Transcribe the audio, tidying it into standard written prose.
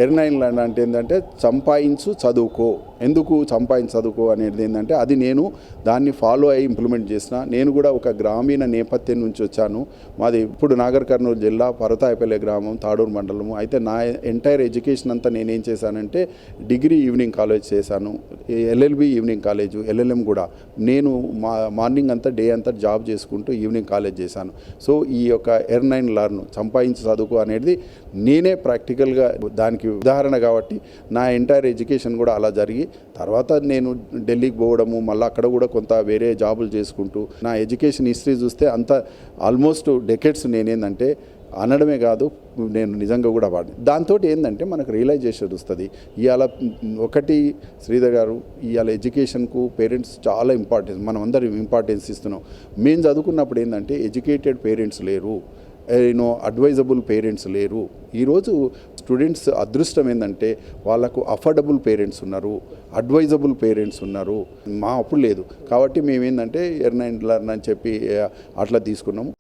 ఎర్నైన్ land అంటే ఏంటంటే సంపాదించు చదువుకో. ఎందుకు సంపాదించి చదువుకో అనేది ఏంటంటే అది నేను దాన్ని ఫాలో అయ్యి ఇంప్లిమెంట్ చేసిన. నేను కూడా ఒక గ్రామీణ నేపథ్యం నుంచి వచ్చాను. మాది ఇప్పుడు నాగర్ కర్నూలు జిల్లా పరతాయపల్లె గ్రామం, తాడూరు మండలము. అయితే నా ఎంటైర్ ఎడ్యుకేషన్ అంతా నేనేం చేశానంటే డిగ్రీ ఈవినింగ్ కాలేజ్ చేశాను, ఎల్ఎల్బి ఈవినింగ్ కాలేజు, ఎల్ఎల్ఎం కూడా. నేను మార్నింగ్ అంతా డే అంతా జాబ్ చేసుకుంటూ ఈవినింగ్ కాలేజ్ చేశాను. సో ఈ యొక్క ఎర్నైన్ లర్న్ సంపాదించి చదువుకో అనేది నేనే ప్రాక్టికల్గా దానికి ఉదాహరణ కాబట్టి నా ఎంటైర్ ఎడ్యుకేషన్ కూడా అలా జరిగి తర్వాత నేను ఢిల్లీకి పోవడము, మళ్ళీ అక్కడ కూడా కొంత వేరే జాబులు చేసుకుంటూ నా ఎడ్యుకేషన్ హిస్టరీ చూస్తే అంత ఆల్మోస్ట్ డెకెడ్స్ నేనేందంటే అనడమే కాదు, నేను నిజంగా కూడా వాడి దాంతో ఏంటంటే మనకు రియలైజేషన్ వస్తుంది. ఇవాళ ఒకటి శ్రీధర్ గారు, ఇవాళ ఎడ్యుకేషన్కు పేరెంట్స్ చాలా ఇంపార్టెన్స్, మనం అందరం ఇంపార్టెన్స్ ఇస్తున్నాం. మేము చదువుకున్నప్పుడు ఏంటంటే ఎడ్యుకేటెడ్ పేరెంట్స్ లేరు, అడ్వైజబుల్ పేరెంట్స్ లేరు. ఈరోజు స్టూడెంట్స్ అదృష్టం ఏంటంటే వాళ్ళకు అఫోర్డబుల్ పేరెంట్స్ ఉన్నారు, అడ్వైజబుల్ పేరెంట్స్ ఉన్నారు. మా అప్పుడు లేదు కాబట్టి మేమేంటంటే ఎర్నైన్ లర్న్ అని చెప్పి అట్లా తీసుకున్నాము.